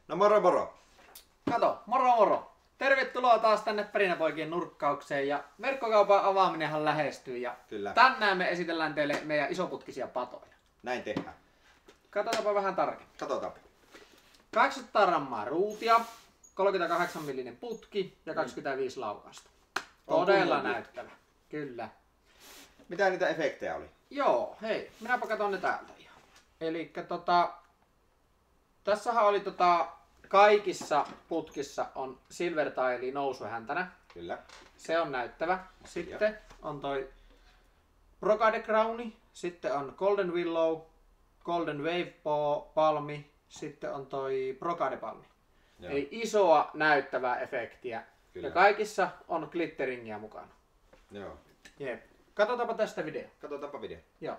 No moro moro! Kato, moro moro! Tervetuloa taas tänne Perinäpoikien nurkkaukseen ja verkkokaupan avaaminenhan lähestyy ja Kyllä. tänään me esitellään teille meidän isoputkisia patoja. Näin tehdään. Katsotaanpa vähän tarkemmin. Katsotaan. 200 grammaa ruutia, 38 millinen putki ja 25 laukasta. Todella näyttävä. Kyllä. Mitä niitä efektejä oli? Joo, hei, minäpä katon ne täältä ihan. Elikkä tässähän oli kaikissa putkissa on silver tile eli nousuhäntänä. Kyllä. Se on näyttävä. Sitten on toi Brocade Crowni, sitten on Golden Willow, Golden Wave Palmi, sitten on toi Brocade Palmi. Joo. Eli isoa näyttävää efektiä. Kyllä. Ja kaikissa on glitteringia mukana. Joo. Jep. Katsotaanpa tästä video. Katsotaanpa video. Joo.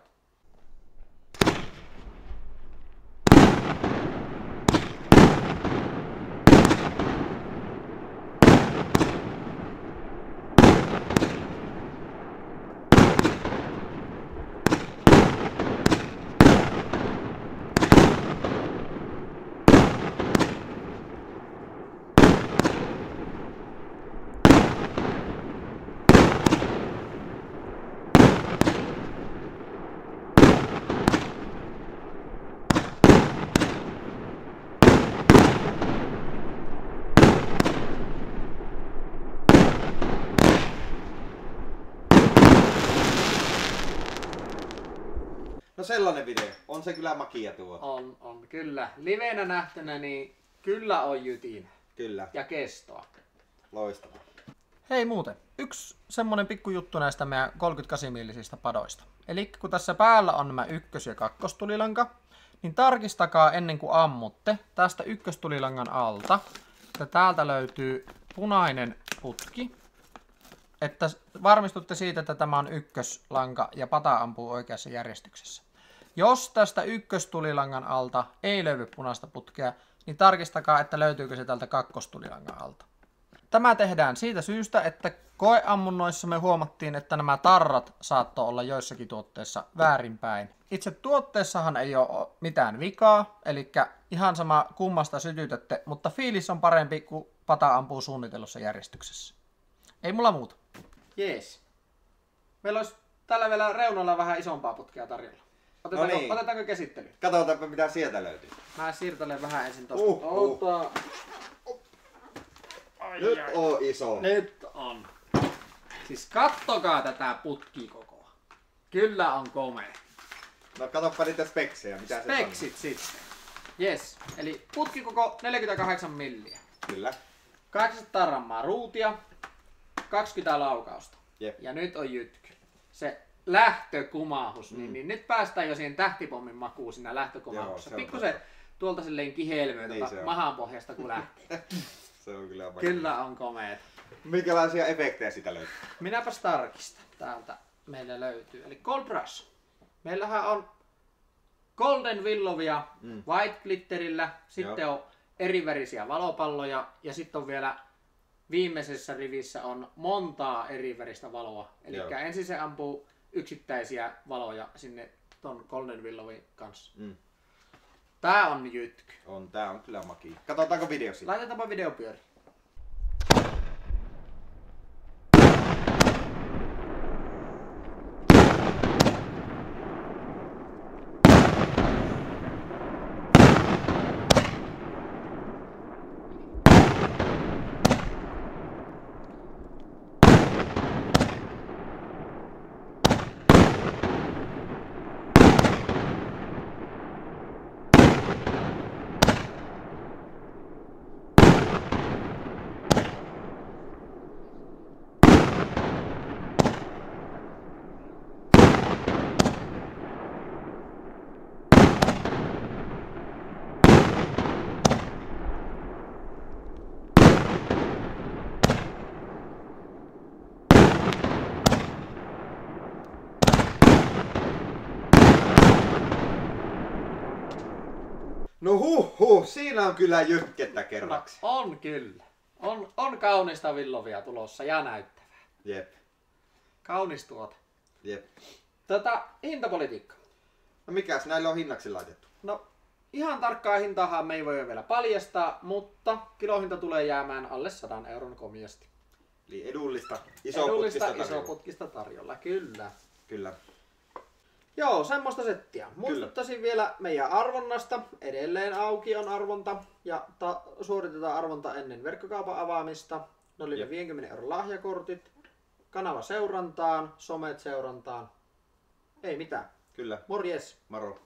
No sellainen video. On se kyllä makia tuo. On kyllä. Livenä nähtynä niin kyllä on jytinä. Kyllä. Ja kestoa. Loistavaa. Hei muuten, yksi semmonen pikkujuttu näistä meidän 38-millisistä padoista. Eli kun tässä päällä on nämä ykkös- ja kakkostulilanka, niin tarkistakaa ennen kuin ammutte tästä ykköstulilangan alta, että täältä löytyy punainen putki, että varmistutte siitä, että tämä on ykköslanka ja pata ampuu oikeassa järjestyksessä. Jos tästä ykköstulilangan alta ei löydy punaista putkea, niin tarkistakaa, että löytyykö se täältä kakkostulilangan alta. Tämä tehdään siitä syystä, että koeammunnoissa me huomattiin, että nämä tarrat saattoi olla joissakin tuotteissa väärinpäin. Itse tuotteessahan ei ole mitään vikaa, eli ihan sama kummasta sytytätte, mutta fiilis on parempi, kun pata ampuu suunnitellussa järjestyksessä. Ei mulla muuta. Jees. Meillä olisi tällä vielä reunalla vähän isompaa putkea tarjolla. Otetaanko käsittely? Katsotaanpa mitä sieltä löytyy. Mä siirtelen vähän ensin tosta. Nyt on iso. Nyt on. Siis kattokaa tätä putkikokoa. Kyllä on komea. No katsoppa niitä speksejä. Mitä Speksit sitten. Yes. Eli putkikoko 48 milliä. Kyllä. 800 grammaa ruutia. 20 laukausta. Jep. Ja nyt on jytky. Se lähtökumahus. Niin nyt päästään jo siihen tähtipommin makuun siinä lähtökumahuksessa. Pikkusen tuolta silleen kihelmöä Niin mahan pohjasta kun lähtee. Se on kyllä makia. Kyllä on komeeta. Minkälaisia efektejä sitä löytyy? Minäpäs tarkistan. Täältä meillä löytyy. Eli Gold Rush. Meillähän on Golden Willowia White Glitterillä. Sitten on erivärisiä valopalloja. Ja sitten on vielä viimeisessä rivissä on montaa eriväristä valoa. Eli ensin se ampuu yksittäisiä valoja sinne ton Golden Willowin kanssa. Tää on jytky. Tää on kyllä makia. Katsotaanko video siitä? Laitetaanpa video pyöri. No siinä on kyllä jytkettä kerraksi. No, on kyllä. On kaunista villovia tulossa ja näyttävää. Jep. Kaunis tuote. Jep. Hintapolitiikka. No mikäs näillä on hinnaksi laitettu? No Ihan tarkkaa hintaahan me ei voi vielä paljastaa, mutta kilohinta tulee jäämään alle 100 euron komiasti. Eli edullista, isoputkista tarjolla, kyllä. Kyllä. Joo, semmoista settiä. Muistuttaisin vielä meidän arvonnasta. Edelleen auki on arvonta ja suoritetaan arvonta ennen verkkokaupan avaamista. Ne oli ne 50 euron lahjakortit. Kanava seurantaan, somet seurantaan. Ei mitään. Kyllä. Morjes. Moro.